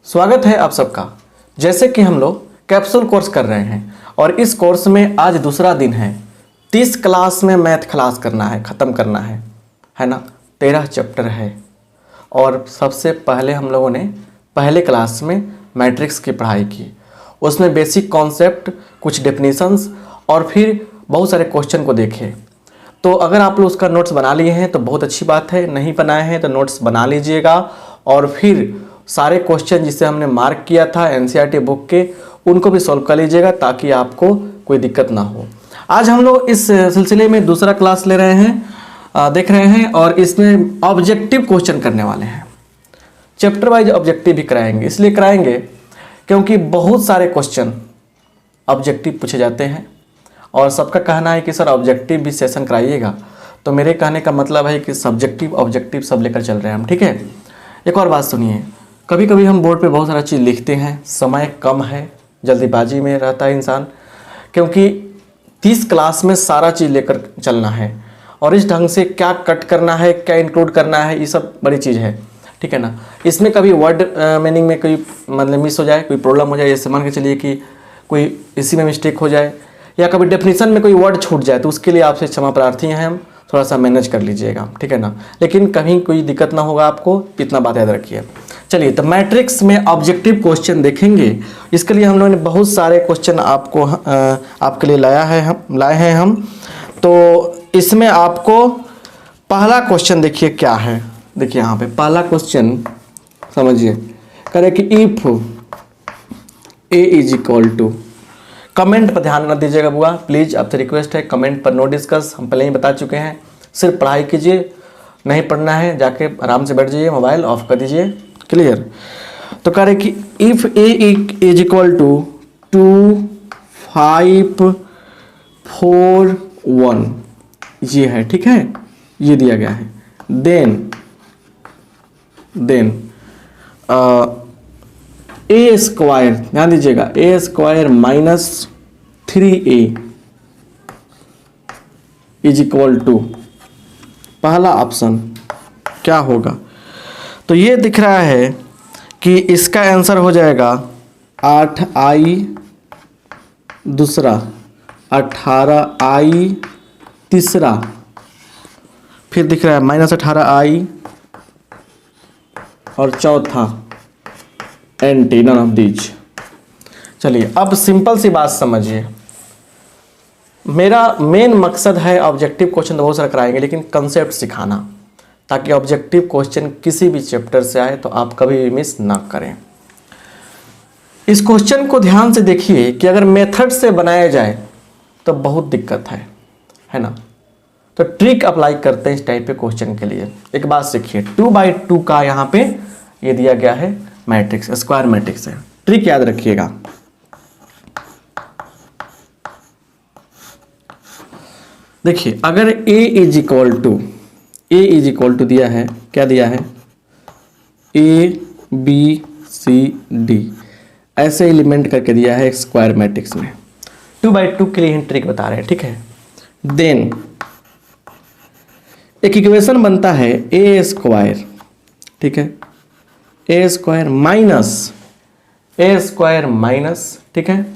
स्वागत है आप सबका। जैसे कि हम लोग कैप्सूल कोर्स कर रहे हैं और इस कोर्स में आज दूसरा दिन है। 30 क्लास में मैथ क्लास करना है, ख़त्म करना है ना। 13 चैप्टर है और सबसे पहले हम लोगों ने पहले क्लास में मैट्रिक्स की पढ़ाई की। उसमें बेसिक कॉन्सेप्ट, कुछ डेफिनेशंस और फिर बहुत सारे क्वेश्चन को देखे। तो अगर आप लोग उसका नोट्स बना लिए हैं तो बहुत अच्छी बात है, नहीं बनाए हैं तो नोट्स बना लीजिएगा और फिर सारे क्वेश्चन जिसे हमने मार्क किया था एनसीईआरटी बुक के उनको भी सॉल्व कर लीजिएगा ताकि आपको कोई दिक्कत ना हो। आज हम लोग इस सिलसिले में दूसरा क्लास ले रहे हैं, देख रहे हैं और इसमें ऑब्जेक्टिव क्वेश्चन करने वाले हैं। चैप्टर वाइज ऑब्जेक्टिव भी कराएंगे, इसलिए कराएंगे क्योंकि बहुत सारे क्वेश्चन ऑब्जेक्टिव पूछे जाते हैं और सबका कहना है कि सर ऑब्जेक्टिव भी सेशन कराइएगा। तो मेरे कहने का मतलब है कि सब्जेक्टिव ऑब्जेक्टिव सब लेकर चल रहे हैं हम, ठीक है। एक और बात सुनिए, कभी कभी हम बोर्ड पे बहुत सारा चीज़ लिखते हैं, समय कम है, जल्दीबाजी में रहता है इंसान, क्योंकि 30 क्लास में सारा चीज़ लेकर चलना है और इस ढंग से क्या कट करना है, क्या इंक्लूड करना है, ये सब बड़ी चीज़ है, ठीक है ना। इसमें कभी वर्ड मीनिंग में कोई मतलब मिस हो जाए, कोई प्रॉब्लम हो जाए, जैसे मान के चलिए कि कोई इसी में मिस्टेक हो जाए या कभी डेफिनेशन में कोई वर्ड छूट जाए तो उसके लिए आपसे क्षमा प्रार्थी हैं हम, थोड़ा सा मैनेज कर लीजिएगा, ठीक है ना। लेकिन कहीं कोई दिक्कत ना होगा आपको, इतना बात याद रखिए। चलिए, तो मैट्रिक्स में ऑब्जेक्टिव क्वेश्चन देखेंगे। इसके लिए हम लोगों ने बहुत सारे क्वेश्चन आपके लिए लाए हैं हम। तो इसमें आपको पहला क्वेश्चन देखिए क्या है। देखिए यहाँ पे पहला क्वेश्चन समझिए, करे कि if A is equal to, comment पर ध्यान न दीजिएगा बुआ प्लीज़, आपसे रिक्वेस्ट है कमेंट पर नो डिस्कस, हम पहले ही बता चुके हैं। सिर्फ पढ़ाई कीजिए, नहीं पढ़ना है जाके आराम से बैठ जाइए, मोबाइल ऑफ कर दीजिए, क्लियर। तो कह रहे कि if A is equal to 2 5 4 1, ये है, ठीक है, ये दिया गया है। देन ए स्क्वायर, ध्यान दीजिएगा, a square minus 3a is equal to, पहला ऑप्शन क्या होगा। तो ये दिख रहा है कि इसका आंसर हो जाएगा 8i, दूसरा 18i, तीसरा फिर दिख रहा है -18i और चौथा एंटी, नन ऑफ दीज। चलिए अब सिंपल सी बात समझिए, मेरा मेन मकसद है ऑब्जेक्टिव क्वेश्चन तो बहुत सारा कराएंगे लेकिन कंसेप्ट सिखाना, ताकि ऑब्जेक्टिव क्वेश्चन किसी भी चैप्टर से आए तो आप कभी भी मिस ना करें। इस क्वेश्चन को ध्यान से देखिए कि अगर मेथड से बनाया जाए तो बहुत दिक्कत है ना। तो ट्रिक अप्लाई करते हैं इस टाइप के क्वेश्चन के लिए। एक बात सीखिए, 2/2 का यहाँ पे ये दिया गया है मैट्रिक्स, स्क्वायर मैट्रिक्स है। ट्रिक याद रखिएगा, देखिए अगर a इज इक्वल टू दिया है, क्या दिया है, a b c d, ऐसे एलिमेंट करके दिया है स्क्वायर मैट्रिक्स में। 2/2 के लिए हम ट्रिक बता रहे हैं, ठीक है। देन एक इक्वेशन बनता है a स्क्वायर, ठीक है, a स्क्वायर माइनस, ठीक है,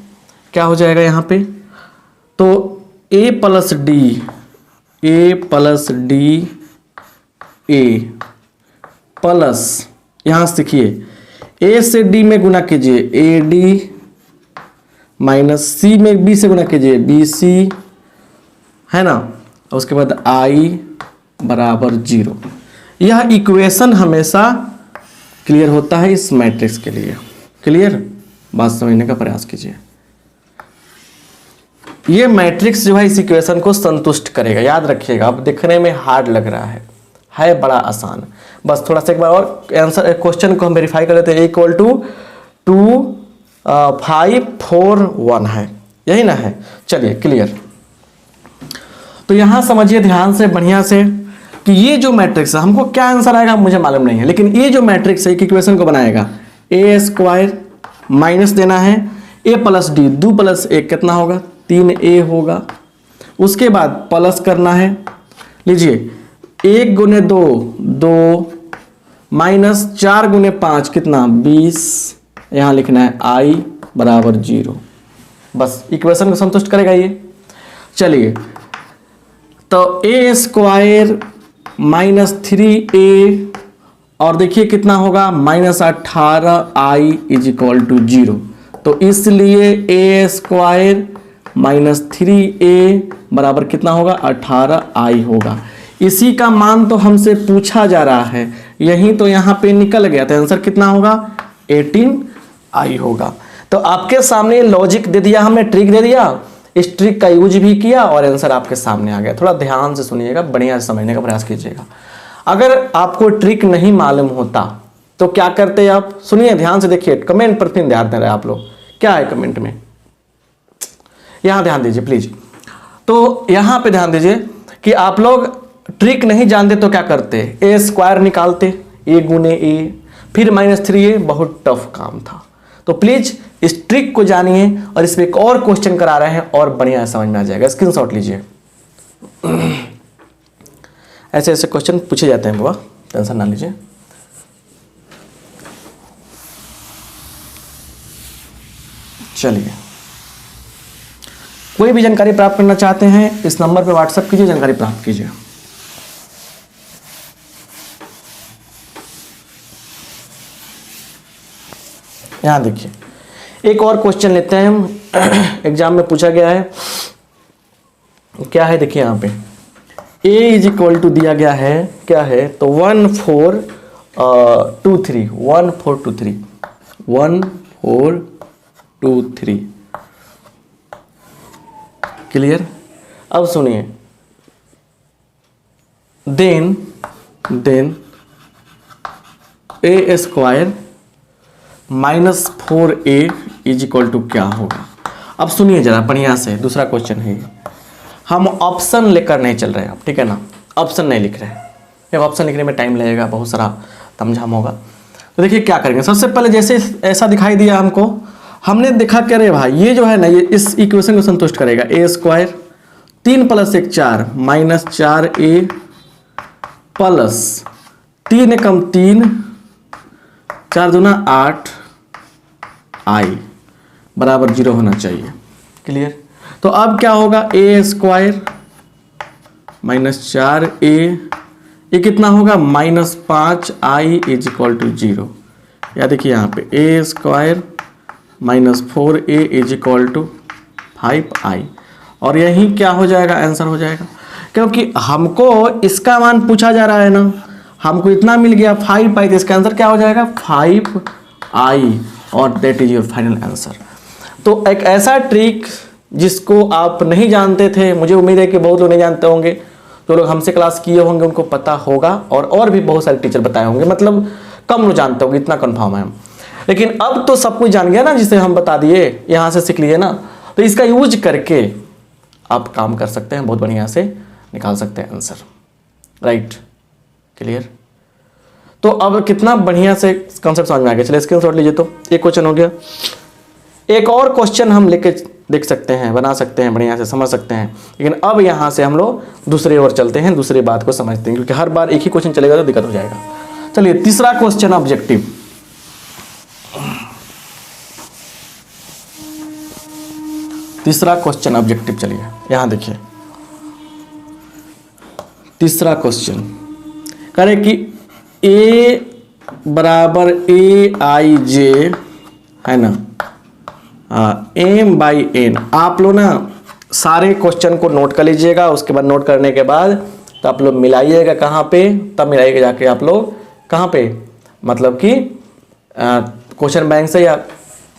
क्या हो जाएगा यहाँ पे, तो a plus D A plus, यहाँ सीखिए a से d में गुना कीजिए AD माइनस c में b से गुना कीजिए BC, है ना। उसके बाद i बराबर 0। यह इक्वेशन हमेशा क्लियर होता है इस मैट्रिक्स के लिए। क्लियर, बात समझने का प्रयास कीजिए। ये मैट्रिक्स जो है इस इक्वेशन को संतुष्ट करेगा, याद रखिएगा। अब देखने में हार्ड लग रहा है बड़ा आसान, बस थोड़ा सा एक बार और आंसर क्वेश्चन को हम वेरीफाई कर लेते हैं। इक्वल टू 2 5 4 1 है, यही ना है। चलिए क्लियर। तो यहाँ समझिए ध्यान से, बढ़िया से, कि ये जो मैट्रिक्स है हमको क्या आंसर आएगा मुझे मालूम नहीं है, लेकिन ये जो मैट्रिक्स है एक इक्वेशन को बनाएगा, ए स्क्वायर माइनस देना है a प्लस डी, 2 + 1 कितना होगा, 3a होगा। उसके बाद प्लस करना है, लीजिए 1 × 2 2 -4 × 5 कितना 20, यहाँ लिखना है i बराबर 0। बस इक्वेशन को संतुष्ट करेगा ये। चलिए, तो a स्क्वायर माइनस 3a और देखिए कितना होगा -18i इज इक्वल टू 0। तो इसलिए a स्क्वायर माइनस 3a बराबर कितना होगा 18i होगा। इसी का मान तो हमसे पूछा जा रहा है, यही तो यहाँ पे निकल गया, तो आंसर कितना होगा 18i होगा। तो आपके सामने लॉजिक दे दिया हमने, ट्रिक दे दिया, इस ट्रिक का यूज भी किया और आंसर आपके सामने आ गया। थोड़ा ध्यान से सुनिएगा, बढ़िया से समझने का प्रयास कीजिएगा। अगर आपको ट्रिक नहीं मालूम होता तो क्या करते आप, सुनिए ध्यान से, देखिए कमेंट पर फिर ध्यान दे रहे आप लोग, क्या है कमेंट में, यहां ध्यान दीजिए प्लीज। तो यहां पे ध्यान दीजिए कि आप लोग ट्रिक नहीं जानते तो क्या करते, ए स्क्वायर निकालते, ए गुने ए, फिर -3a, बहुत टफ काम था। तो प्लीज इस ट्रिक को जानिए और इसमें एक और क्वेश्चन करा रहे हैं और बढ़िया समझ में आ जाएगा, स्क्रीनशॉट लीजिए। ऐसे ऐसे क्वेश्चन पूछे जाते हैं बाबा, टेंशन ना लीजिए। चलिए, कोई भी जानकारी प्राप्त करना चाहते हैं इस नंबर पे व्हाट्सएप कीजिए, जानकारी प्राप्त कीजिए। यहां देखिए एक और क्वेश्चन लेते हैं हम, एग्जाम में पूछा गया है, क्या है देखिए यहाँ पे a इज इक्वल टू दिया गया है, क्या है तो 1 4 2 3 1 4 2 3 1 4 2 3। क्लियर? अब सुनिए, then a square -4a is equal to क्या होगा। अब सुनिए जरा बढ़िया से, दूसरा क्वेश्चन है ये। हम ऑप्शन लेकर नहीं चल रहे हैं, ठीक है ना, ऑप्शन नहीं लिख रहे हैं, जब ऑप्शन लिखने में टाइम लगेगा, बहुत सारा तमझाम होगा। तो देखिए क्या करेंगे, सबसे पहले जैसे ऐसा दिखाई दिया हमको, हमने देखा क्या रे भाई, ये जो है ना, ये इस इक्वेशन को संतुष्ट करेगा। ए स्क्वायर 3 + 1 4 -4a प्लस 3 कम 3 4 दूना 8 i बराबर 0 होना चाहिए। क्लियर? तो अब क्या होगा, ए स्क्वायर -4a, ये कितना होगा -5i इज इक्वल टू 0। या देखिए यहाँ पे a square -4a is equal to 5i, और यही क्या हो जाएगा, आंसर हो जाएगा। क्योंकि हमको इसका मान पूछा जा रहा है ना, हमको इतना मिल गया 5i, तो इसका आंसर क्या हो जाएगा 5i, और that is your final answer. तो एक ऐसा ट्रिक जिसको आप नहीं जानते थे, मुझे उम्मीद है कि बहुत लोग नहीं जानते होंगे, जो लोग हमसे क्लास किए होंगे उनको पता होगा, और भी बहुत सारे टीचर बताए होंगे, मतलब कम लोग जानते होंगे, इतना कंफर्म है हम। लेकिन अब तो सब कुछ जान गया ना, जिसे हम बता दिए, यहाँ से सीख लिए ना, तो इसका यूज करके आप काम कर सकते हैं, बहुत बढ़िया से निकाल सकते हैं आंसर। राइट? क्लियर? तो अब कितना बढ़िया से कॉन्सेप्ट समझ में आ गया। चलिए स्क्रीनशॉट लीजिए। तो एक क्वेश्चन हो गया, एक और क्वेश्चन हम लेके देख सकते हैं, बना सकते हैं, बढ़िया से समझ सकते हैं। लेकिन अब यहाँ से हम लोग दूसरे ओर चलते हैं, दूसरी बात को समझते हैं, क्योंकि हर बार एक ही क्वेश्चन चलेगा तो दिक्कत हो जाएगा। चलिए तीसरा क्वेश्चन ऑब्जेक्टिव। तीसरा क्वेश्चन ऑब्जेक्टिव, चलिए यहाँ देखिए तीसरा क्वेश्चन करे कि a बराबर aij है ना, m/n। आप लोग ना सारे क्वेश्चन को नोट कर लीजिएगा, उसके बाद नोट करने के बाद तो आप लोग मिलाइएगा कहाँ पे, तब मिलाइएगा जाके आप लोग कहाँ पे, मतलब कि क्वेश्चन बैंक से या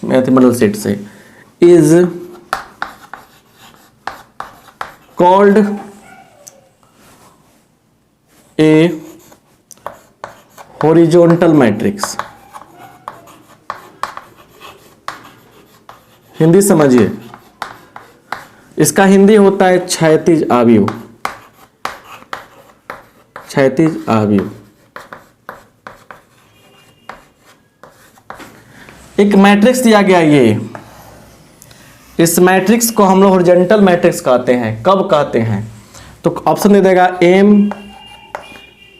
मैथमेटिकल सेट से। Is called a horizontal matrix. Hindi समझिए, इसका हिंदी होता है क्षैतिज आव्यूह। क्षैतिज आव्यूह एक मैट्रिक्स दिया गया, ये इस मैट्रिक्स को हम लोग हॉरिजॉन्टल मैट्रिक्स कहते हैं। कब कहते हैं, तो ऑप्शन दे देगा m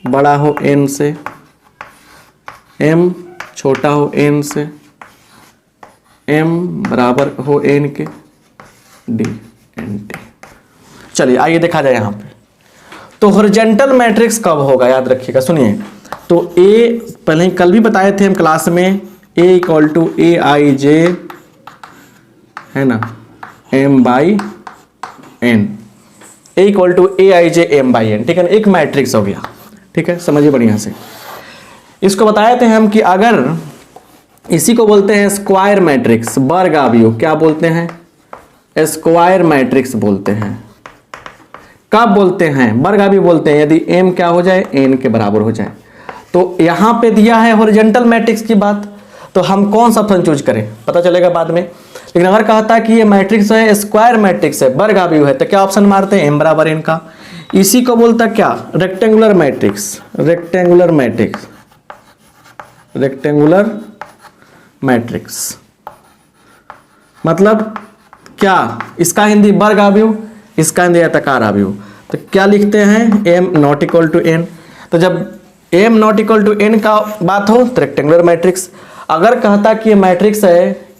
बड़ा हो n से, m छोटा हो n से, m बराबर हो n के d nt। चलिए आइए देखा जाए यहाँ पे। तो हॉरिजॉन्टल मैट्रिक्स कब होगा, याद रखिएगा, सुनिए। तो a पहले कल भी बताए थे हम क्लास में, a equal to A I J है ना m by n, a equal to A I J m by n, ठीक है ना, एक मैट्रिक्स हो गया। ठीक है, समझिए बढ़िया से। इसको बताए थे हम कि अगर इसी को बोलते हैं स्क्वायर मैट्रिक्स, वर्ग अवयव, क्या बोलते हैं, स्क्वायर मैट्रिक्स बोलते हैं। कब बोलते हैं, वर्ग अवयव बोलते हैं यदि m क्या हो जाए, n के बराबर हो जाए। तो यहां पे दिया है हॉरिजॉन्टल मैट्रिक्स की बात, तो हम कौन सा ऑप्शन चूज करें पता चलेगा बाद में। लेकिन अगर कहता है कि ये मैट्रिक्स है स्क्वायर मैट्रिक्स है, वर्ग अवयव है, तो क्या ऑप्शन मारते हैं, m बराबर n का। इसी को बोलता क्या, rectangular matrix, rectangular matrix, rectangular matrix मतलब क्या, इसका हिंदी वर्ग अवयव, इसका हिंदी आयताकार अवयव। तो क्या लिखते हैं, m not equal to n। तो जब m not equal to n का बात हो तो रेक्टेंगुलर मैट्रिक्स। अगर कहता कि ये मैट्रिक्स है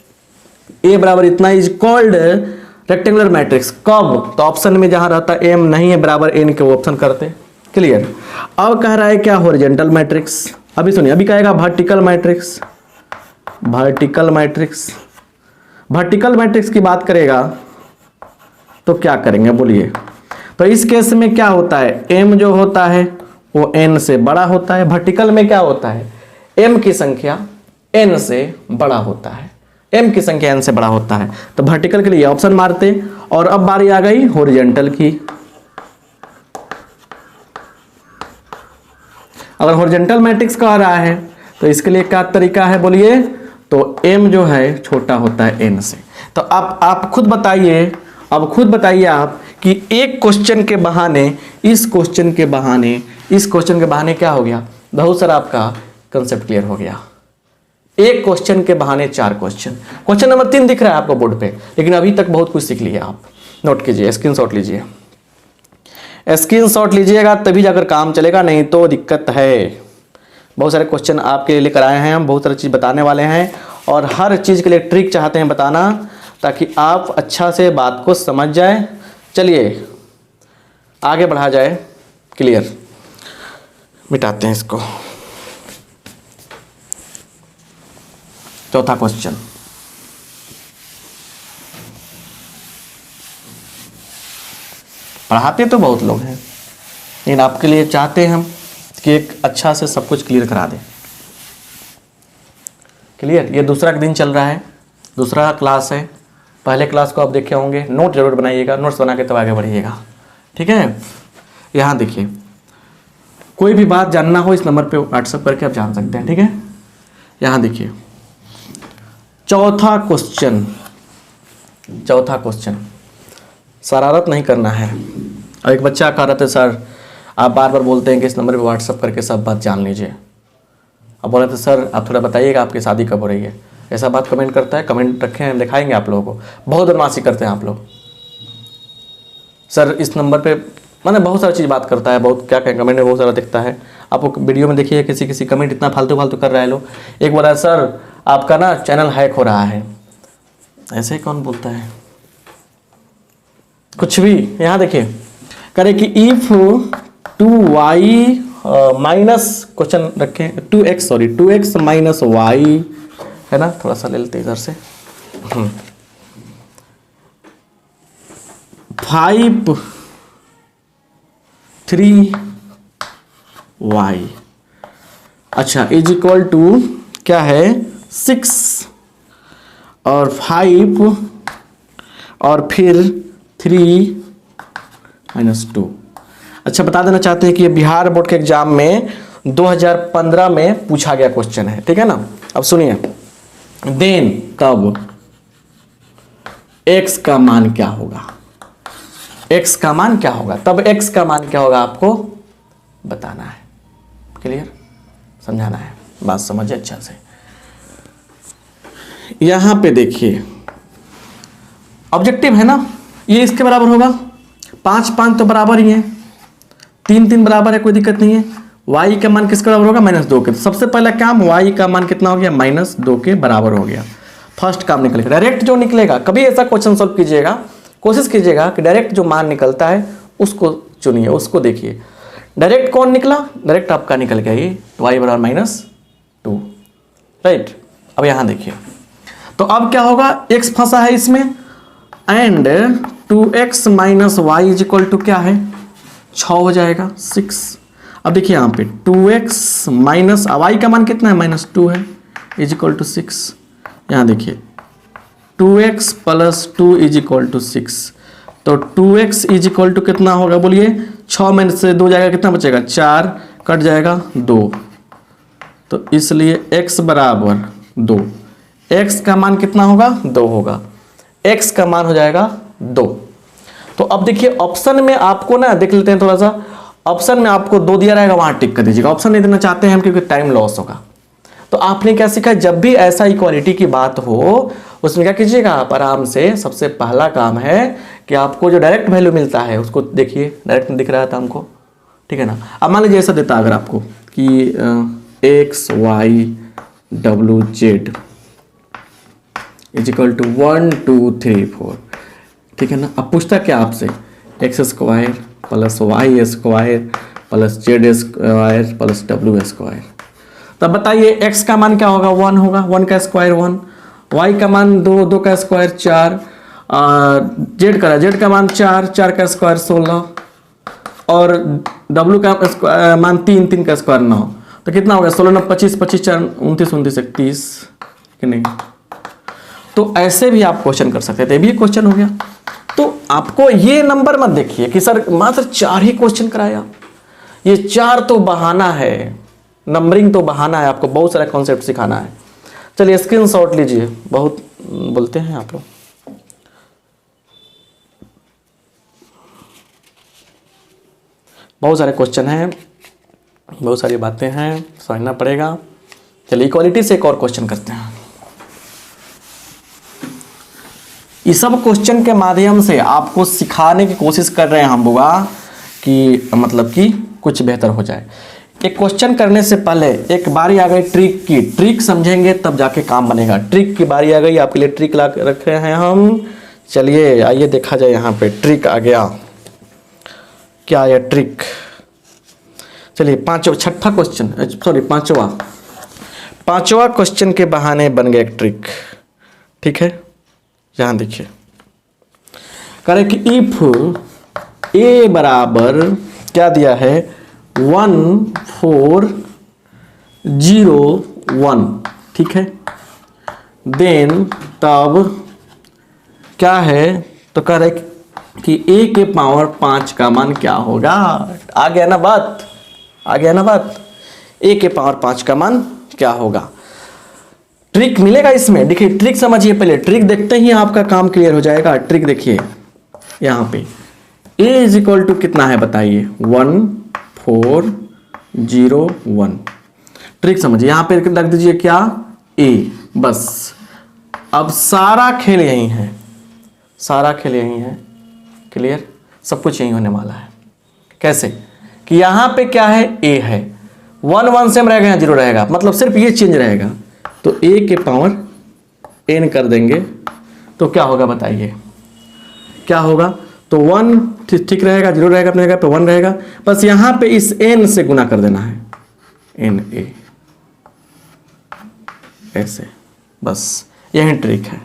a बराबर इतना इज कॉल्ड रेक्टेंगुलर मैट्रिक्स, कब, तो ऑप्शन में जहां रहता m नहीं है बराबर n के, वो ऑप्शन करते। क्लियर। अब कह रहा है क्या, हॉरिजॉन्टल मैट्रिक्स। अभी सुनिए, अभी कहेगा vertical matrix, vertical matrix. Vertical matrix की बात करेगा तो क्या करेंगे बोलिए। तो इस केस में क्या होता है, m जो होता है वो n से बड़ा होता है। वर्टिकल में क्या होता है, m की संख्या n से बड़ा होता है, m की संख्या n से बड़ा होता है। तो वर्टिकल के लिए ऑप्शन मारते। और अब बारी आ गई हॉरिजॉन्टल की। अगर हॉरिजॉन्टल मैट्रिक्स कह रहा है तो इसके लिए क्या तरीका है बोलिए, तो m जो है छोटा होता है n से। तो आप खुद बताइए, अब खुद बताइए आप कि एक क्वेश्चन के बहाने, इस क्वेश्चन के बहाने, इस क्वेश्चन के बहाने क्या हो गया, बहुत सारा आपका कंसेप्ट क्लियर हो गया। एक क्वेश्चन के बहाने 4 क्वेश्चन। क्वेश्चन नंबर 3 दिख रहा है आपको बोर्ड पे, लेकिन अभी तक बहुत कुछ सीख लिया आप। नोट कीजिए, स्क्रीनशॉट लीजिए, स्क्रीनशॉट लीजिएगा तभी जाकर काम चलेगा, नहीं तो दिक्कत है। बहुत सारे क्वेश्चन आपके लिए लेकर आए हैं हम, बहुत सारी चीज़ बताने वाले हैं, और हर चीज़ के लिए ट्रिक चाहते हैं बताना, ताकि आप अच्छा से बात को समझ जाए। चलिए आगे बढ़ा जाए। क्लियर, मिटाते हैं इसको। चौथा क्वेश्चन, पढ़ाते तो बहुत लोग हैं, लेकिन आपके लिए चाहते हैं हम कि एक अच्छा से सब कुछ क्लियर करा दें। क्लियर, ये दूसरा दिन चल रहा है, दूसरा क्लास है। पहले क्लास को आप देखे होंगे, नोट जरूर बनाइएगा, नोट्स बना के तब आगे बढ़िएगा। ठीक है, यहाँ देखिए, कोई भी बात जानना हो इस नंबर पे व्हाट्सएप करके आप जान सकते हैं। ठीक है, यहाँ देखिए चौथा क्वेश्चन, चौथा क्वेश्चन, शरारत नहीं करना है। अब एक बच्चा कह रहा था सर आप बार बार बोलते हैं कि इस नंबर पे व्हाट्सएप करके सब बात जान लीजिए। अब बोल रहे थे सर आप थोड़ा बताइएगा आपकी शादी कब हो रही है, ऐसा बात कमेंट करता है। कमेंट रखें, हम दिखाएंगे आप लोगों को। बहुत बदमाशी करते हैं आप लोग। सर इस नंबर पे मैंने बहुत सारी चीज़ बात करता है, बहुत क्या कहें, कमेंट में बहुत सारा दिखता है। आप वीडियो में देखिए किसी किसी कमेंट इतना फालतू फालतू कर रहा है लोग। एक बोला सर आपका ना चैनल हैक हो रहा है, ऐसे ही कौन बोलता है कुछ भी। यहाँ देखिए करे कि इफ 2y माइनस, क्वेश्चन रखें 2x, sorry 2x minus y है ना, थोड़ा सा ले लेते इधर से। 5 3y, अच्छा इज इक्वल टू क्या है 6 और 5 और फिर 3 माइनस 2। अच्छा बता देना चाहते हैं कि ये बिहार बोर्ड के एग्जाम में 2015 में पूछा गया क्वेश्चन है। ठीक है ना, अब सुनिए, देन कब x का मान क्या होगा, x का मान क्या होगा, तब x का मान क्या होगा आपको बताना है। क्लियर, समझाना है, बात समझिए अच्छा से। यहां पे देखिए ऑब्जेक्टिव है ना, ये इसके बराबर होगा, 5 5 तो बराबर ही है, 3 3 बराबर है, कोई दिक्कत नहीं है। y का मान किसके बराबर होगा, -2 के। तो सबसे पहला काम y का मान कितना हो गया, -2 के बराबर हो गया। फर्स्ट काम निकलेगा, डायरेक्ट जो निकलेगा। कभी ऐसा क्वेश्चन सॉल्व कीजिएगा, कोशिश कीजिएगा कि डायरेक्ट जो मान निकलता है उसको चुनिए, उसको देखिए। डायरेक्ट कौन निकला? डायरेक्ट आपका निकल गया ये y बराबर -2, राइट। अब यहाँ देखिए, तो अब क्या होगा, x फंसा है इसमें and 2x - y is equal to क्या है, 6 हो जाएगा 6। अब देखिए यहाँ पे 2x माइनस y का मान कितना है, -2 है, इज इक्वल टू 6। यहाँ देखिए 2x + 2 इज इक्वल टू 6, तो 2x इज इक्वल टू कितना होगा बोलिए, 6 में से 2 जाएगा, कितना बचेगा, 4 कट जाएगा 2, तो इसलिए x बराबर 2। x का मान कितना होगा, 2 होगा, x का मान हो जाएगा 2। तो अब देखिए ऑप्शन में आपको ना देख लेते हैं थोड़ा सा, ऑप्शन में आपको 2 दिया रहेगा, वहां टिक कर दीजिएगा। ऑप्शन नहीं देना चाहते हैं हम क्योंकि टाइम लॉस होगा। तो आपने क्या सीखा, जब भी ऐसा इक्वालिटी की बात हो उसमें क्या कीजिएगा, आप आराम से, सबसे पहला काम है कि आपको जो डायरेक्ट वैल्यू मिलता है उसको देखिए, डायरेक्ट दिख रहा था हमको, ठीक है ना। अब मान लीजिए ऐसा देता अगर आपको कि x y w z is equal to 1 2 3 4, ठीक है ना। अब पूछता क्या आपसे, x² + y² + z² + w²। तब बताइए x का मान क्या होगा, 1 होगा, 1 का स्क्वायर 1, y का मान 2, 2 का स्क्वायर 4, z का मान 4, 4 का स्क्वायर 16, और w का मान 3, 3 का स्क्वायर 9, तो कितना होगा, 16 9 25, 25 4 29, 29 31, कि नहीं। तो ऐसे भी आप क्वेश्चन कर सकते थे, भी क्वेश्चन हो गया। तो आपको ये नंबर मत देखिए कि सर मात्र 4 ही क्वेश्चन कराया, ये 4 तो बहाना है, नंबरिंग तो बहाना है, आपको बहुत सारा कॉन्सेप्ट सिखाना है। चलिए स्क्रीनशॉट लीजिए, बहुत बोलते हैं आप लोग। बहुत सारे क्वेश्चन हैं, बहुत सारी बातें हैं, समझना पड़ेगा। चलिए इक्वालिटी से एक और क्वेश्चन करते हैं। इस सब क्वेश्चन के माध्यम से आपको सिखाने की कोशिश कर रहे हैं हम बुआ कि मतलब कि कुछ बेहतर हो जाए। एक क्वेश्चन करने से पहले एक बारी आ गई ट्रिक की, ट्रिक समझेंगे तब जाके काम बनेगा। ट्रिक की बारी आ गई, आपके लिए ट्रिक ला रखे हैं हम। चलिए आइए देखा जाए, यहाँ पे ट्रिक आ गया। क्या है ट्रिक? चलिए छठा क्वेश्चन, सॉरी पांचवा क्वेश्चन के बहाने बन गया एक ट्रिक, ठीक है। यहाँ देखिए, करें कि इफ a बराबर क्या दिया है, 1 4 0 1, ठीक है। देन तब क्या है, तो कह रहे कि a के पावर 5 का मान क्या होगा। आ गया ना बात, आ गया ना बात, a के पावर 5 का मान क्या होगा। ट्रिक मिलेगा इसमें, देखिए ट्रिक समझिए पहले, ट्रिक देखते ही आपका काम क्लियर हो जाएगा। ट्रिक देखिए यहाँ पे, a इज इक्वल टू कितना है बताइए, 1 4 0 1। ट्रिक समझिए, यहाँ पे रख दीजिए क्या, a, बस। अब सारा खेल यही है, सारा खेल यही है, क्लियर, सब कुछ यही होने वाला है। कैसे कि यहाँ पे क्या है, a है, 1 1 सेम रहेगा, यहाँ 0 रहेगा, मतलब सिर्फ ये चेंज रहेगा। तो a के पावर n कर देंगे तो क्या होगा बताइए, क्या होगा। तो 1 ठीक रहेगा, 0 रहेगा अपने जगह पे, 1 रहेगा, बस यहाँ पे इस n से गुना कर देना है, na, ऐसे, बस यही ट्रिक है,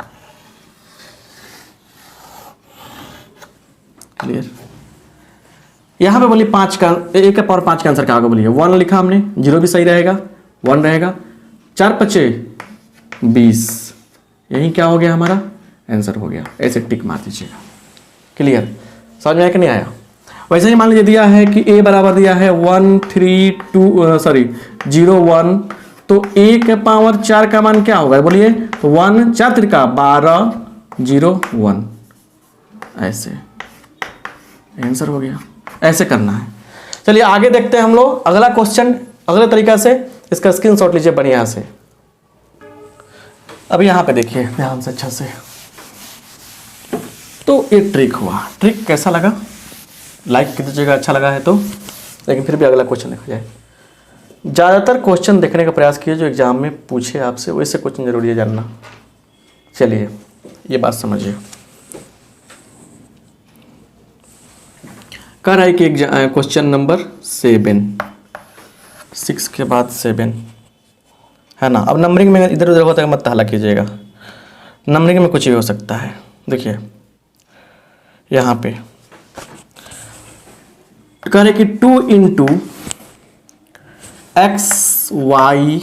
क्लियर। यहाँ पे बोलिए 5 का, a के पावर 5 का आंसर क्या होगा बोलिए, 1 लिखा हमने, 0 भी सही रहेगा, 1 रहेगा, 4 5 20, यही क्या हो गया हमारा आंसर हो गया। ऐसे टिक मार दीजिएगा, क्लियर, समझ में आया कि नहीं आया। वैसे ही मान लीजिए दिया है कि a बराबर दिया है 1 3 2 सॉरी 0 1, तो a के पावर 4 का मान क्या होगा बोलिए, 1 4 3 12 0 1, ऐसे आंसर हो गया। ऐसे करना है। चलिए आगे देखते हैं हम लोग अगला क्वेश्चन, अगले तरीका से। इसका स्क्रीनशॉट लीजिए बढ़िया से। अब यहाँ पे देखिए ध्यान से अच्छा से, तो ये ट्रिक हुआ। ट्रिक कैसा लगा लाइक कर दीजिएगा अच्छा लगा है तो, लेकिन फिर भी अगला क्वेश्चन देखा जाए। ज़्यादातर क्वेश्चन देखने का प्रयास कीजिए जो एग्जाम में पूछे आपसे, वैसे क्वेश्चन जरूरी है जानना। चलिए ये बात समझिए। कह रहा है कि एक क्वेश्चन नंबर 6 के बाद 7 है ना। अब नंबरिंग में इधर उधर होता है मत हल्ला कीजिएगा, नंबरिंग में कुछ भी हो सकता है। देखिए यहाँ पे कह रहे कि 2 इंटू एक्स वाई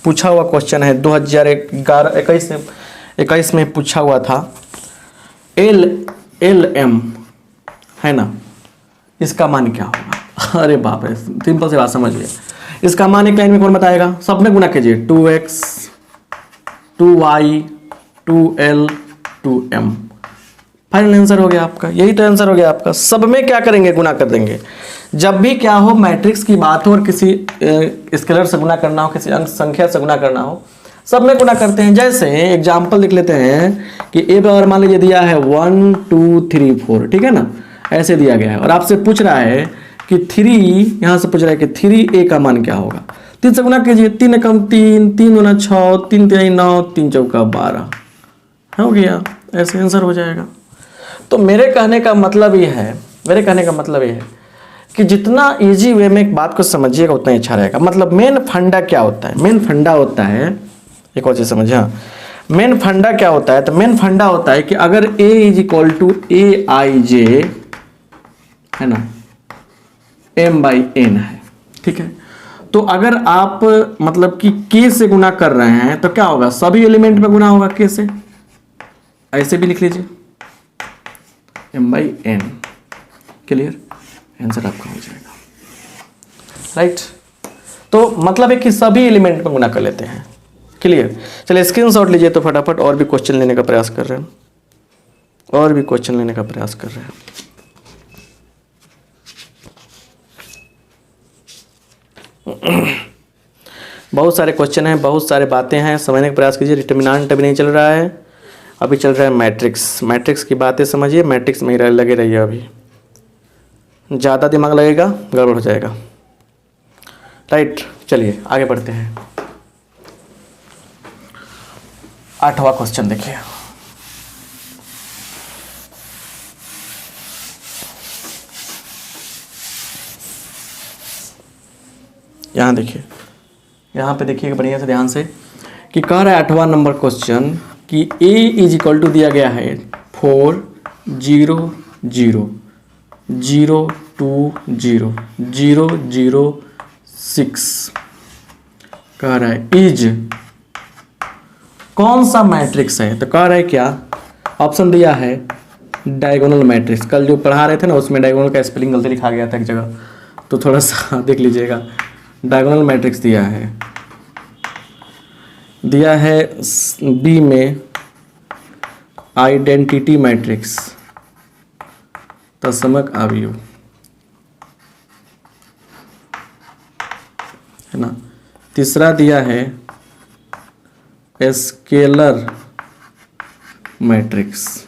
पूछा हुआ क्वेश्चन है 2021 में पूछा हुआ था। LM है ना, इसका मान क्या होगा? अरे बाप रे, सिंपल सी बात समझिए। इसका मान एक लाइन में कौन बताएगा? सब में गुना कीजिए, 2x 2y 2l 2m, final answer हो गया आपका। यही तो आंसर हो गया आपका। सब में क्या करेंगे? गुना कर देंगे। जब भी क्या हो, मैट्रिक्स की बात हो और किसी स्केलर से गुना करना हो, किसी अंक संख्या से गुना करना हो, सब में गुना करते हैं। जैसे एग्जाम्पल लिख लेते हैं कि ए बराबर मान लीजिए दिया है 1 2 3 4, ठीक है ना, ऐसे दिया गया है और आपसे पूछ रहा है कि 3, यहाँ से पूछ रहा है कि 3a का मान क्या होगा। 3 से गुना कीजिए, 3 एकम 3, 3 दूना 6, 3 तिहाई 9, 3 चौका 12, हो गया, ऐसे आंसर हो जाएगा। तो मेरे कहने का मतलब ये है कि जितना इजी वे में एक बात को समझिएगा उतना अच्छा रहेगा। मतलब मेन फंडा क्या होता है? मेन फंडा होता है, एक और चीज समझिए। हाँ, मेन फंडा क्या होता है? तो मेन फंडा होता है कि अगर a is equal to A I J है ना, m/n है, ठीक है। तो अगर आप मतलब कि k से गुना कर रहे हैं तो क्या होगा? सभी एलिमेंट में गुना होगा k से, ऐसे भी लिख लीजिए m/n। क्लियर? आंसर आपका हो जाएगा, राइट। तो मतलब है कि सभी एलिमेंट में गुना कर लेते हैं। क्लियर? चलिए स्क्रीनशॉट लीजिए तो फटाफट, और भी क्वेश्चन लेने का प्रयास कर रहे हैं, बहुत सारे क्वेश्चन हैं, बहुत सारे बातें हैं, समझने का प्रयास कीजिए। डिटर्मिनेंट अभी नहीं चल रहा है, अभी चल रहा है मैट्रिक्स की बातें समझिए। मैट्रिक्स में लगे रहिए, अभी ज़्यादा दिमाग लगेगा गड़बड़ हो जाएगा, राइट। चलिए आगे बढ़ते हैं। 8वां क्वेश्चन देखिए। यहाँ देखिए, यहाँ पे देखिएगा बढ़िया से ध्यान से कि कह रहा है 8वां नंबर क्वेश्चन कि a इज इक्वल टू दिया गया है 4 0 0 0 2 0 0 0 6। कह रहा है इज कौन सा मैट्रिक्स है? तो कह रहा है क्या? ऑप्शन दिया है डायगोनल मैट्रिक्स। कल जो पढ़ा रहे थे ना उसमें डायगोनल का स्पेलिंग गलती लिखा गया था एक जगह, तो थोड़ा सा देख लीजिएगा। डायगोनल मैट्रिक्स दिया है बी में आइडेंटिटी मैट्रिक्स तत्समक अवयव, है ना। तीसरा दिया है स्केलर मैट्रिक्स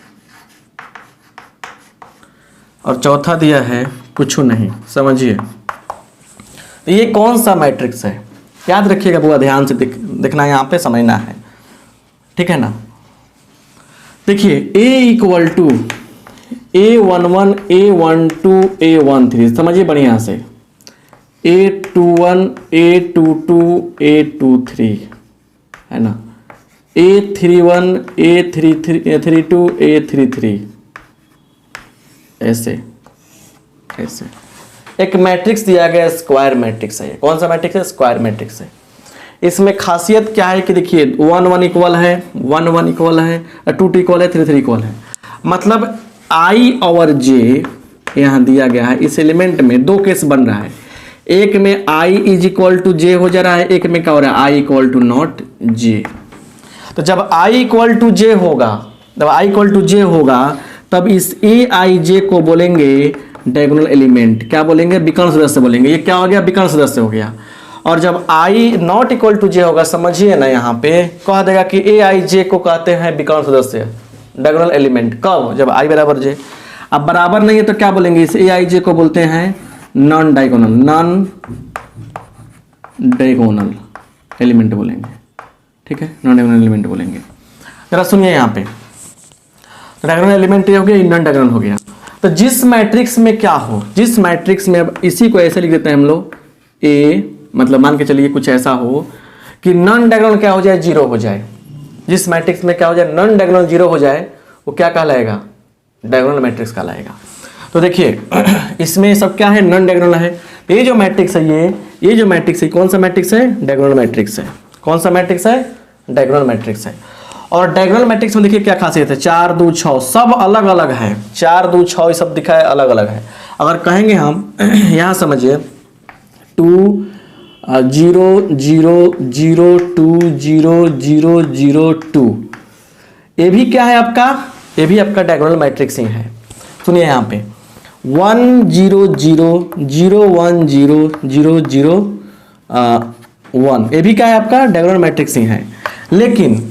और चौथा दिया है कुछ नहीं। समझिए तो ये कौन सा मैट्रिक्स है? याद रखिएगा पूरा ध्यान से देखना, यहाँ पे समझना है, ठीक है ना। देखिए A equal to A11 A12 A13, समझिए बढ़िया से, A21 A22 A23, है ना, A31 A32 A33, ऐसे एक मैट्रिक्स दिया गया, स्क्वायर मैट्रिक्स है। कौन सा मैट्रिक्स है? स्क्वायर मैट्रिक्स है। इसमें खासियत क्या है कि देखिए 1 1 इक्वल है, 1 1 इक्वल है, 2 2 इक्वल है, 3 3 इक्वल है। मतलब i और j यहाँ दिया गया है। इस एलिमेंट में दो केस बन रहा है, एक में i is equal to j हो जा रहा है, एक में क्या हो रहा है i equal to not j। तो जब i इक्वल टू j होगा, तब इस a i j को बोलेंगे डायगोनल एलिमेंट। क्या बोलेंगे? विकर्ण सदस्य बोलेंगे। ये क्या हो गया? विकर्ण सदस्य हो गया। और जब i not equal to j होगा, समझिए ना, यहाँ पे कह देगा कि a i j को कहते हैं विकर्ण सदस्य, डायगोनल एलिमेंट। कब? जब i बराबर j। अब बराबर नहीं है तो क्या बोलेंगे? इस a i j को बोलते हैं नॉन डायगोनल एलिमेंट बोलेंगे, ठीक है, नॉन डायगोनल एलिमेंट बोलेंगे। जरा सुनिए यहाँ पे, डायगोनल एलिमेंट ये हो गया, नॉन डायगोनल हो गया। तो जिस मैट्रिक्स में क्या हो, जिस मैट्रिक्स में, अब इसी को ऐसे लिख देते हैं हम लोग, ए मतलब मान के चलिए कुछ ऐसा हो कि नॉन डायगोनल क्या हो जाए, जीरो हो जाए। जिस मैट्रिक्स में क्या हो जाए, नॉन डायगोनल जीरो हो जाए, वो क्या कहलाएगा, डायगोनल मैट्रिक्स कहलाएगा। तो देखिए इसमें सब क्या है, नॉन डायगोनल है। ये जो मैट्रिक्स है, ये जो मैट्रिक्स है, कौन सा मैट्रिक्स है, डायगोनल मैट्रिक्स है। कौन सा मैट्रिक्स है, डायगोनल मैट्रिक्स है। और डायगोनल मैट्रिक्स में देखिए क्या खासियत है, 4 2 6 सब अलग अलग है, 4 2 6 ये सब दिखा है, अलग अलग है। अगर कहेंगे हम यहाँ समझिए 2 0 0 0 2 0 0 0 2, ये भी क्या है आपका, ये भी आपका डायगोनल मैट्रिक्स ही है। सुनिए यहाँ पे 1 0 0 0 1 0 0 0 1, ये भी क्या है आपका डायगोनल मैट्रिक्स ही है। लेकिन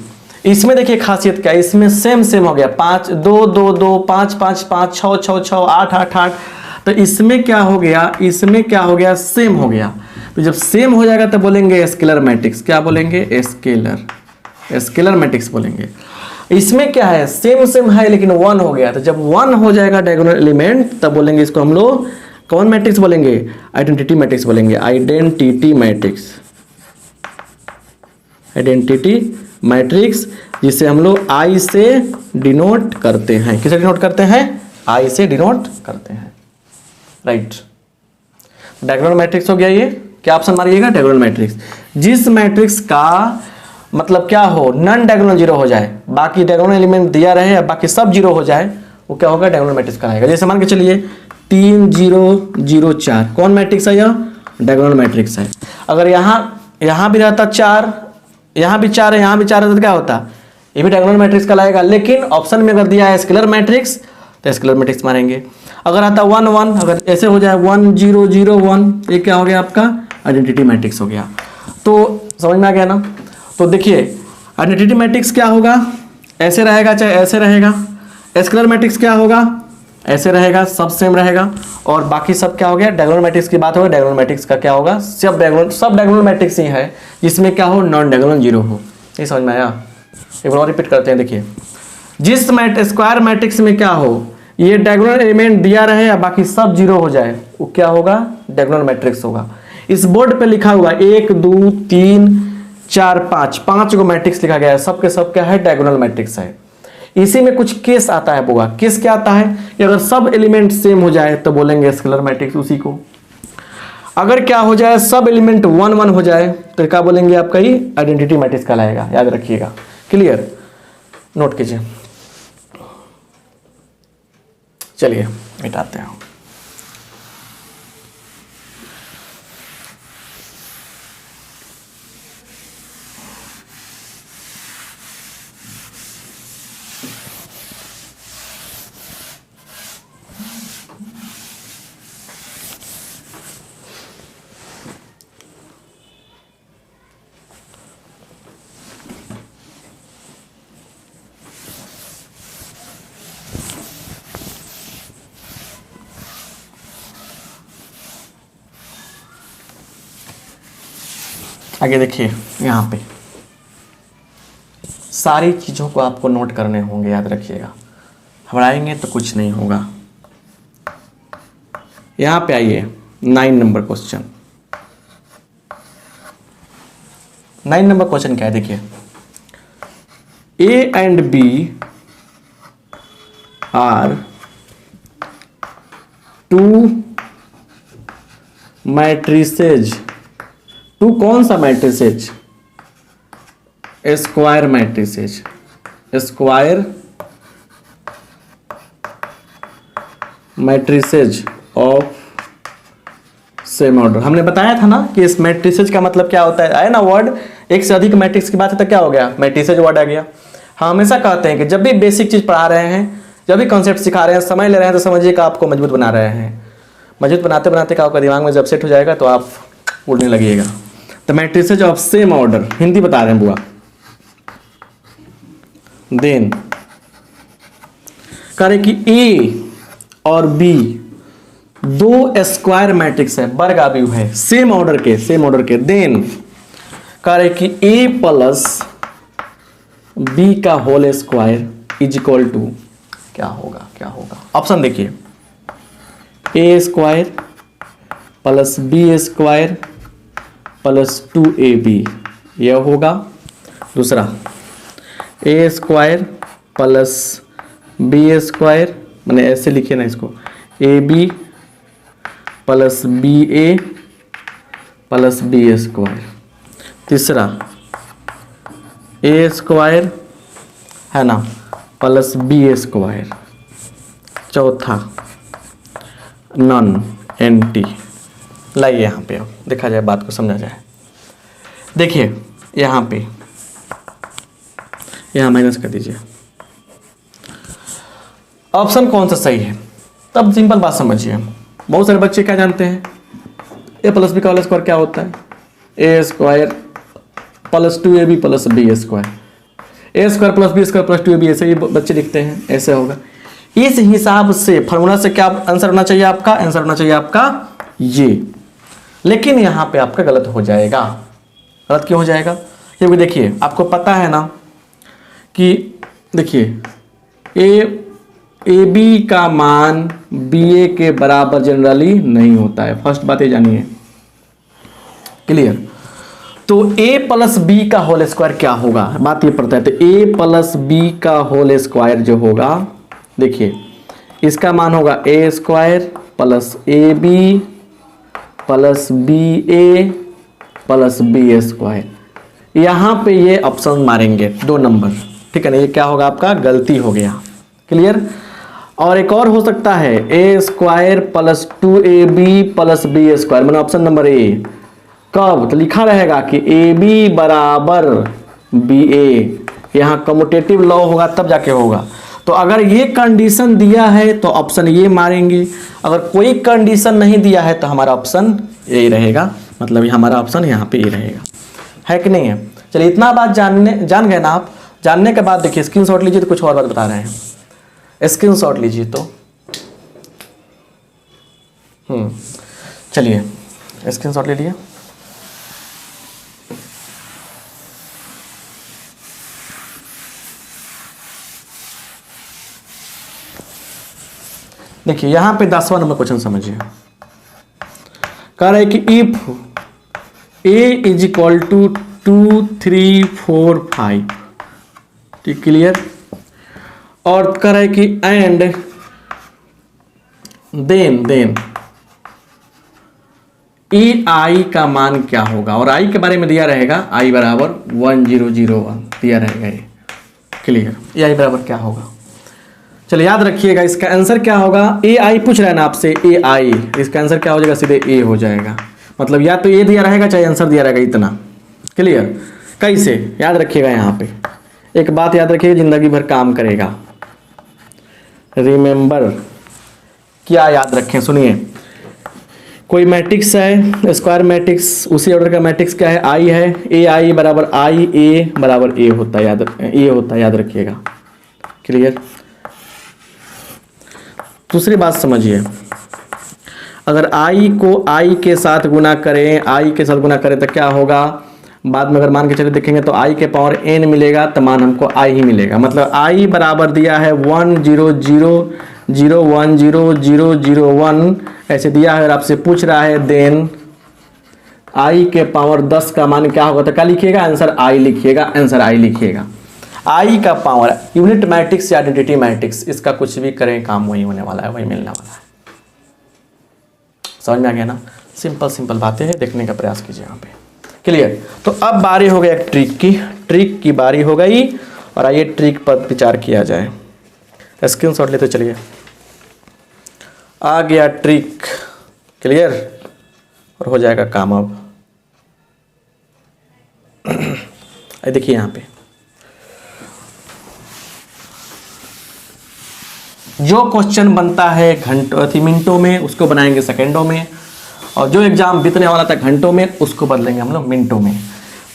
इसमें देखिए खासियत क्या है, इसमें सेम हो गया, 5 2 2 2 5 5 5 6 6 6 8 8 8। तो इसमें क्या हो गया, इसमें क्या हो गया, सेम हो गया। तो जब सेम हो जाएगा तो बोलेंगे स्केलर मैट्रिक्स। क्या बोलेंगे, स्केलर मैट्रिक्स बोलेंगे। इसमें क्या है, सेम है लेकिन 1 हो गया। तो जब 1 हो जाएगा डायगोनल एलिमेंट, तब बोलेंगे इसको हम लोग कौन मैट्रिक्स बोलेंगे, आइडेंटिटी मैट्रिक्स बोलेंगे। आइडेंटिटी मैट्रिक्स जिसे हम लोग आई से डिनोट करते हैं। किसे डिनोट करते हैं, आई से डिनोट करते हैं, राइट। डायगोनल मैट्रिक्स हो गया ये। क्या ऑप्शन मारिएगा, डायगोनल मैट्रिक्स। जिस मैट्रिक्स का मतलब क्या हो, नॉन डायगोनल जीरो हो जाए, बाकी डायगोनल एलिमेंट दिया रहे या बाकी सब जीरो हो जाए, वो क्या होगा, डायगोनल मैट्रिक्स कहलाएगा। जैसे मान के चलिए 3 0 0 4, कौन मैट्रिक्स है, यह डायगोनल मैट्रिक्स है। अगर यहाँ भी रहता 4, यहाँ भी 4 है, यहाँ भी 4 है, तो क्या होता, ये भी डायगोनल मैट्रिक्स कहलाएगा। लेकिन ऑप्शन में अगर दिया है स्केलर मैट्रिक्स, तो स्केलर मैट्रिक्स मारेंगे। अगर आता 1 1, अगर ऐसे हो जाए 1 0 0 1, ये क्या हो गया आपका, आइडेंटिटी मैट्रिक्स हो गया। तो समझ में आ गया ना। तो देखिए आइडेंटिटी मैट्रिक्स क्या होगा, ऐसे रहेगा चाहे ऐसे रहेगा। स्केलर मैट्रिक्स क्या होगा, ऐसे रहेगा, सब सेम रहेगा। और बाकी सब क्या हो गया, डायगोनल मैट्रिक्स की बात होगा। डायगोनल मैट्रिक्स का क्या होगा, सब डायगोनल मैट्रिक्स ही है जिसमें क्या हो, नॉन डायगोनल जीरो हो। ये समझ में आया। एक बार और रिपीट करते हैं। देखिए जिस स्क्वायर मैट्रिक्स में क्या हो, ये डायगोनल एलिमेंट दिया रहे या बाकी सब जीरो हो जाए, वो क्या होगा, डायगोनल मैट्रिक्स होगा। इस बोर्ड पे लिखा हुआ 1 2 3 4 5 को मैट्रिक्स लिखा गया है, सबके सब क्या है, डायगोनल मैट्रिक्स है। इसी में कुछ केस आता है बुआ। केस क्या आता है कि अगर सब एलिमेंट सेम हो जाए तो बोलेंगे स्केलर मैट्रिक्स उसी को। अगर क्या हो जाए, सब एलिमेंट 1 1 हो जाए, तो क्या बोलेंगे, आपका ही आइडेंटिटी मैट्रिक्स कहलाएगा। याद रखिएगा, क्लियर, नोट कीजिए। चलिए मिटाते हैं। आगे देखिए, यहाँ पे सारी चीज़ों को आपको नोट करने होंगे, याद रखिएगा। घबराएंगे तो कुछ नहीं होगा। यहाँ पे आइए, 9 नंबर क्वेश्चन। 9 नंबर क्वेश्चन क्या है, देखिए A and B are 2 matrices. 2 कौन सा matrices, square matrices, square matrices of same order. हमने बताया था ना कि इस मैट्रिसेज का मतलब क्या होता है, आया ना वर्ड, एक से अधिक मैट्रिक्स की बात है तो क्या हो गया, मैट्रिसेज वर्ड आ गया। हम हमेशा कहते हैं कि जब भी बेसिक चीज पढ़ा रहे हैं, जब भी कॉन्सेप्ट सिखा रहे हैं, समय ले रहे हैं, तो समझिए कि आपको मजबूत बना रहे हैं। मजबूत बनाते बनाते का आपका दिमाग में जब सेट हो जाएगा तो आप उड़ने लगिएगा। तो matrices of same order, Hindi बता रहे हैं बुआ। देन करे कि ए और बी 2 स्क्वायर मैट्रिक्स है, वर्ग आव्यूह है, सेम ऑर्डर के। देन करे कि ए प्लस बी का whole square is equal to क्या होगा ऑप्शन देखिए, a square plus B square plus 2ab यह होगा। दूसरा a square plus B square, मैंने ऐसे लिखे ना इसको, a B plus B A plus B square. तीसरा ए स्क्वायर है ना प्लस बी स्क्वायर। चौथा नॉन एंटी। लाइए यहाँ पे अब देखा जाए, बात को समझा जाए। देखिए यहाँ पे, यहाँ माइनस कर दीजिए, ऑप्शन कौन सा सही है। तब सिंपल बात समझिए, बहुत सारे बच्चे क्या जानते हैं, ए प्लस बी का होल स्क्वायर क्या होता है, a square plus 2ab plus B square, a square plus B square plus 2ab, ऐसे ही बच्चे लिखते हैं, ऐसे होगा। इस हिसाब से फॉर्मूला से क्या आंसर होना चाहिए आपका, आंसर होना चाहिए आपका ये। लेकिन यहाँ पे आपका गलत हो जाएगा। गलत क्यों हो जाएगा, क्योंकि देखिए आपको पता है ना कि देखिए ए बी का मान बी ए के बराबर जनरली नहीं होता है। फर्स्ट बात ये जानिए, क्लियर। तो a प्लस बी का होल स्क्वायर क्या होगा, बात ये पड़ता है। तो a प्लस बी का होल स्क्वायर जो होगा, देखिए इसका मान होगा a square plus A B plus B A plus B square. यहाँ पे ये ऑप्शन मारेंगे 2 नंबर, ठीक है ना। ये क्या होगा आपका, गलती हो गया, क्लियर। और एक और हो सकता है a square plus 2ab plus B square, मैंने ऑप्शन नंबर ए। कब तो लिखा रहेगा कि ए बी बराबर बी ए, यहाँ कम्यूटेटिव लॉ होगा तब जाके होगा। तो अगर ये कंडीशन दिया है तो ऑप्शन ये मारेंगे, अगर कोई कंडीशन नहीं दिया है तो हमारा ऑप्शन यही रहेगा, मतलब हमारा ऑप्शन यहाँ पे ये रहेगा, है कि नहीं है। चलिए इतना बात जान गए ना आप। जानने के बाद देखिए स्क्रीनशॉट लीजिए, तो कुछ और बात बता रहे हैं, स्क्रीनशॉट लीजिए तो चलिए स्क्रीनशॉट ले लिए। देखिए यहाँ पे 10वां नंबर क्वेश्चन समझिए। कह रहा है कि if A is equal to 2 3 4 5, ठीक, क्लियर। और कह रहा है कि एंड देन ई आई का मान क्या होगा, और आई के बारे में दिया रहेगा आई बराबर 1001 दिया रहेगा ये, क्लियर। ए आई बराबर क्या होगा, चलिए याद रखिएगा। इसका आंसर क्या होगा, ए आई पूछ रहा है ना आपसे, ए आई, इसका आंसर क्या हो जाएगा, सीधे ए हो जाएगा। मतलब या तो ए दिया रहेगा चाहे आंसर दिया रहेगा, इतना क्लियर। कैसे याद रखिएगा, यहाँ पे एक बात याद रखिएगा, जिंदगी भर काम करेगा। रिमेंबर, क्या याद रखें, सुनिए। कोई मैट्रिक्स है, स्क्वायर मैट्रिक्स, उसी ऑर्डर का मैट्रिक्स क्या है, आई है। ए आई बराबर आई, ए बराबर ए होता है, याद रखिएगा, क्लियर। दूसरी बात समझिए, अगर आई को आई के साथ गुना करें तो क्या होगा, बाद में अगर मान के चले देखेंगे तो आई के पावर n मिलेगा, तो मान हमको आई ही मिलेगा। मतलब आई बराबर दिया है 1 0 0 0 1 0 0 0 1 ऐसे दिया है, और आपसे पूछ रहा है देन आई के पावर 10 का मान क्या होगा, तो क्या लिखिएगा, आंसर आई लिखिएगा। आई का पावर, यूनिट मैट्रिक्स या आइडेंटिटी मैट्रिक्स, इसका कुछ भी करें काम वही होने वाला है, वही मिलने वाला है। समझ में आ गया ना, सिंपल बातें हैं, देखने का प्रयास कीजिए यहाँ पे, क्लियर। तो अब बारी हो गई ट्रिक की बारी हो गई, और आइए ट्रिक पर विचार किया जाए। स्क्रीनशॉट लेते चलिए, आ गया ट्रिक, क्लियर, और हो जाएगा काम। अब देखिए यहाँ पे जो क्वेश्चन बनता है मिनटों में, उसको बनाएंगे सेकंडों में, और जो एग्जाम बीतने वाला था घंटों में, उसको बदलेंगे हम लोग मिनटों में।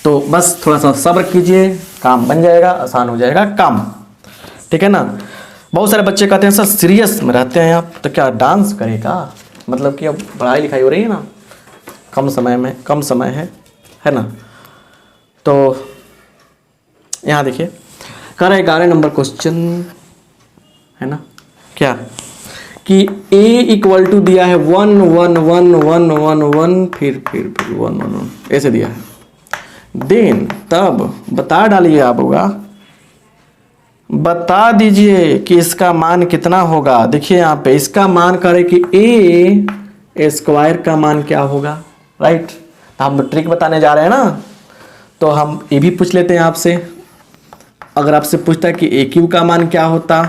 तो बस थोड़ा सा सब्र कीजिए, काम बन जाएगा, आसान हो जाएगा काम, ठीक है ना। बहुत सारे बच्चे कहते हैं सर सीरियस में रहते हैं आप, तो क्या डांस करेगा, मतलब कि अब पढ़ाई लिखाई हो रही है ना, कम समय है ना। तो यहाँ देखिए कर 11 नंबर क्वेश्चन है ना, क्या कि a इक्वल टू दिया है 1 1 1 1 1 1 फिर 1 1 1 ऐसे दिया है। देन तब बता डालिए आप होगा, बता दीजिए कि इसका मान कितना होगा। देखिए यहाँ पे इसका मान करे कि ए स्क्वायर का मान क्या होगा, राइट। तो हम ट्रिक बताने जा रहे हैं ना, तो हम ये भी पूछ लेते हैं आपसे। अगर आपसे पूछता कि ए क्यू का मान क्या होता,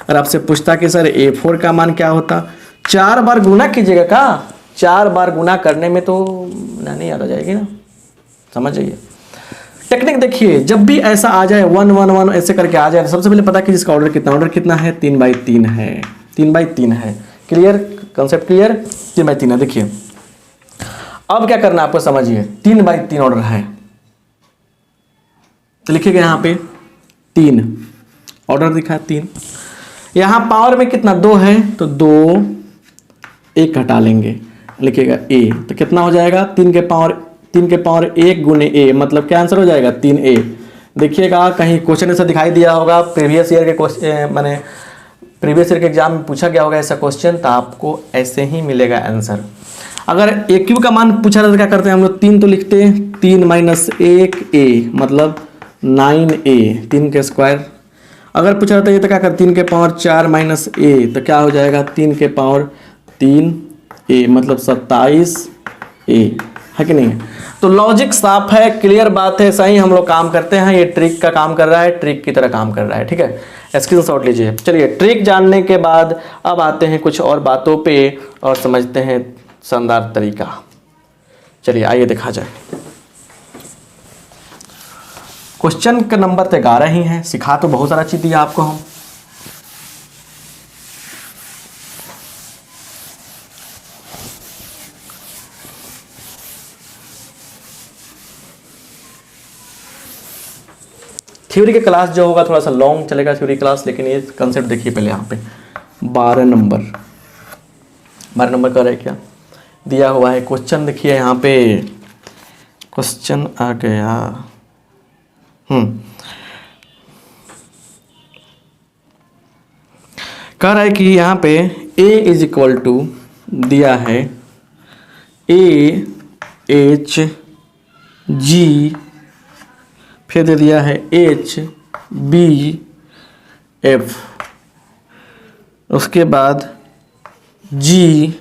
अगर आपसे पूछता कि सर A4 का मान क्या होता, 4 बार गुना कीजिएगा का, 4 बार गुना करने में तो नहीं याद आ जाएगी ना, समझ जाइए टेक्निक। देखिए जब भी ऐसा आ जाए 1 1 1 ऐसे करके आ जाए, तो सबसे पहले पता कि इसका ऑर्डर कितना है, 3/3 है, 3/3 है। क्लियर, कंसेप्ट क्लियर, 3/3 है। देखिए अब क्या करना है आपको, समझिए 3/3 ऑर्डर है, तो लिखिएगा यहाँ पे 3 ऑर्डर दिखा है 3। यहाँ पावर में कितना 2 है, तो 2 1 हटा लेंगे, लिखिएगा a, तो कितना हो जाएगा 3 के पावर 1 गुने a, मतलब क्या आंसर हो जाएगा 3a। देखिएगा कहीं क्वेश्चन ऐसा दिखाई दिया होगा, प्रीवियस ईयर के क्वेश्चन मैंने प्रीवियस ईयर के एग्जाम में पूछा गया होगा ऐसा क्वेश्चन, तो आपको ऐसे ही मिलेगा आंसर। अगर a क्यू का मान पूछा था तो क्या करते हैं हम लोग, 3 तो लिखते हैं, 3 - 1a मतलब 9a, 3 के स्क्वायर। अगर पूछा जाता है तो क्या कर, 3 के पावर 4 - a तो क्या हो जाएगा 3 के पावर 3a मतलब 27a, है कि नहीं। तो लॉजिक साफ है, क्लियर बात है, सही हम लोग काम करते हैं। ये ट्रिक का काम कर रहा है, ट्रिक की तरह काम कर रहा है, ठीक है। स्क्रीनशॉट लीजिए। चलिए ट्रिक जानने के बाद अब आते हैं कुछ और बातों पे और समझते हैं शानदार तरीका। चलिए आइए देखा जाए। क्वेश्चन का नंबर तो 11 ही है, सिखा तो बहुत सारा चीज दिया आपको हम। थ्योरी के क्लास जो होगा थोड़ा सा लॉन्ग चलेगा थ्योरी क्लास, लेकिन ये कंसेप्ट देखिए पहले यहाँ पे 12 नंबर का रहे क्या दिया हुआ है क्वेश्चन। देखिए यहाँ पे क्वेश्चन आ गया, कह रहा है कि यहाँ पे a इज इक्वल टू दिया है AH G, फिर दे दिया है HBF, उसके बाद GFC,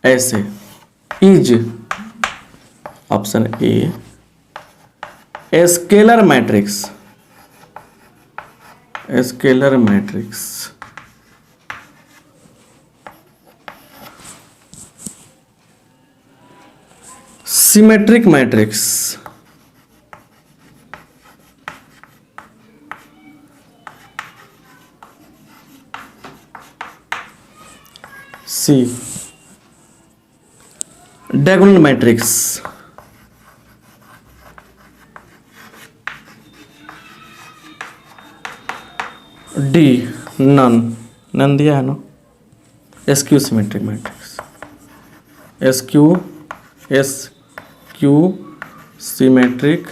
ऐसे is option A scalar matrix symmetric matrix, C diagonal matrix, D none दिया है ना, skew symmetric matrix, skew symmetric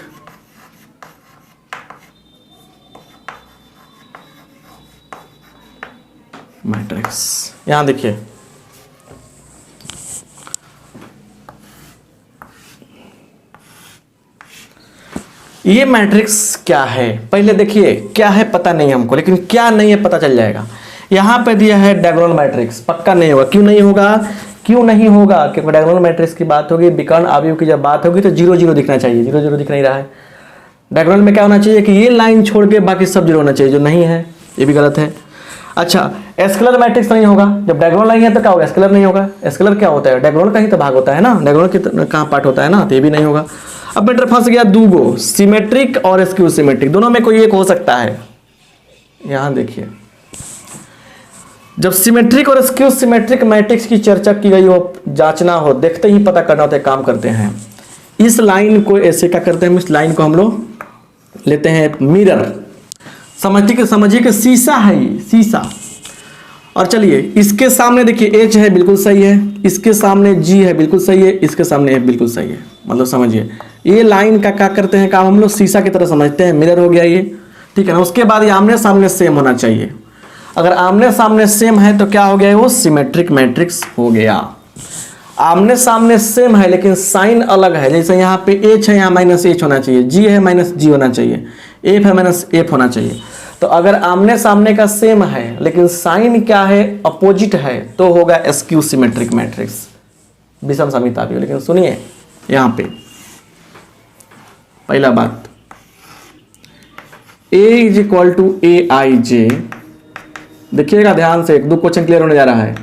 matrix. यहां देखिए ये मैट्रिक्स क्या है, पहले देखिए क्या है पता नहीं हमको, लेकिन क्या नहीं है पता चल जाएगा। यहाँ पे दिया है डायगोनल मैट्रिक्स, पक्का नहीं होगा। क्यों नहीं होगा, क्योंकि डायगोनल मैट्रिक्स की बात होगी, विकर्ण अवयव की जब बात होगी तो 0 0 दिखना चाहिए, 0 0 दिख नहीं रहा है। डायगोनल में क्या होना चाहिए कि ये लाइन छोड़ के बाकी सब 0 होना चाहिए, जो नहीं है ये भी गलत है। अच्छा स्केलर मैट्रिक्स नहीं होगा, जब डायगोनल नहीं है तो क्या होगा, स्केलर नहीं होगा। स्केलर क्या होता है, डायगोनल का ही तो भाग होता है ना, डायगोनल की कहाँ पार्ट होता है ना, तो ये भी नहीं होगा। अब मैटर फंस गया दूगो, सिमेट्रिक और स्क्यू सिमेट्रिक, दोनों में कोई एक हो सकता है। यहां देखिए जब सिमेट्रिक और स्क्यू सिमेट्रिक मैट्रिक्स की चर्चा की गई हो, जांचना हो, देखते ही पता करना होता है, काम करते हैं। इस लाइन को ऐसे क्या करते हैं, इस लाइन को हम लोग लेते हैं मिरर, समझिए कि शीशा है ये, शीशा। और चलिए इसके सामने देखिए H है बिल्कुल सही है, इसके सामने G है बिल्कुल सही है, इसके सामने F बिल्कुल सही है। मतलब समझिए ये लाइन का क्या करते हैं काम हम लोग शीशा की तरह समझते हैं, मिरर हो गया ये, ठीक है ना। उसके बाद ये आमने सामने सेम होना चाहिए। अगर आमने सामने सेम है तो क्या हो गया, वो सिमेट्रिक मैट्रिक्स हो गया। आमने सामने सेम है लेकिन साइन अलग है, जैसे यहाँ पे एच है, यहाँ माइनस एच होना चाहिए, जी है माइनस जी होना चाहिए, एफ है माइनस एफ होना चाहिए। तो अगर आमने सामने का सेम है लेकिन साइन क्या है, अपोजिट है, तो होगा एस्क्यू सिमेट्रिक मैट्रिक्स, विषम समीतापी। लेकिन सुनिए यहाँ पे पहला बात, A is equal to A I जे, देखिएगा ध्यान से, एक दो क्वेश्चन क्लियर होने जा रहा है।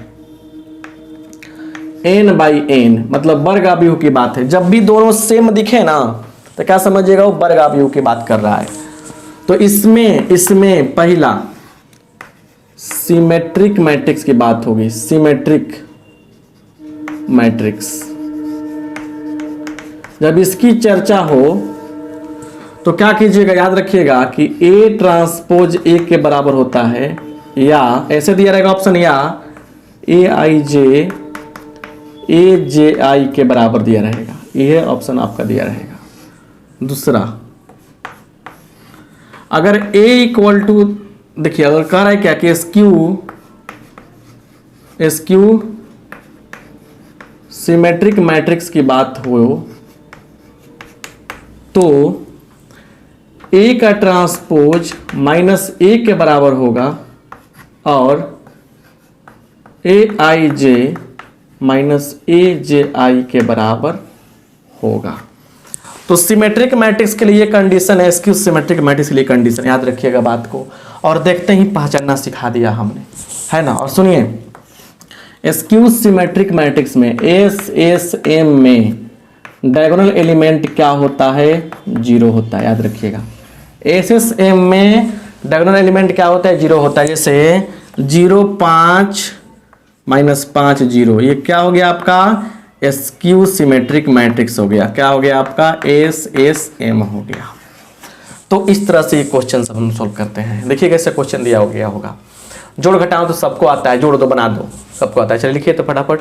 n बाई एन मतलब वर्ग अवयव की बात है। जब भी दोनों सेम दिखे ना तो क्या समझिएगा, वो वर्ग अवयव की बात कर रहा है। तो इसमें पहला सिमेट्रिक मैट्रिक्स की बात होगी, सिमेट्रिक मैट्रिक्स। जब इसकी चर्चा हो तो क्या कीजिएगा, याद रखिएगा कि A ट्रांसपोज A के बराबर होता है, या ऐसे दिया रहेगा ऑप्शन, या ए आई जे ए जे आई के बराबर दिया रहेगा, यह ऑप्शन आपका दिया रहेगा। दूसरा, अगर A इक्वल टू, देखिए अगर कह रहा है क्या कि एस्क्यू सिमेट्रिक मैट्रिक्स की बात हो तो A का ट्रांसपोज माइनस A के बराबर होगा और ए आई जे माइनस ए जे आई के बराबर होगा। तो सिमेट्रिक मैट्रिक्स के लिए कंडीशन है, एस्क्यू सिमेट्रिक मैट्रिक्स के लिए कंडीशन, याद रखिएगा बात को। और देखते ही पहचानना सिखा दिया हमने, है ना। और सुनिए, एस्क्यू सिमेट्रिक मैट्रिक्स में एस एस एम में डायगोनल एलिमेंट क्या होता है, 0 होता है, याद रखिएगा। एस एस एम में डायगोनल एलिमेंट क्या होता है, 0 होता है। जैसे 0 5 माइनस 5 0, ये क्या हो गया आपका, एस्क्यू सिमेट्रिक मैट्रिक्स हो गया। क्या हो गया आपका, एस एस एम हो गया। तो इस तरह से ये क्वेश्चन सब हम सॉल्व करते हैं। देखिए कैसे क्वेश्चन दिया हो गया होगा, जोड़ घटाओ तो सबको आता है, जोड़ दो बना दो सबको आता है। चलिए लिखिए तो फटाफट,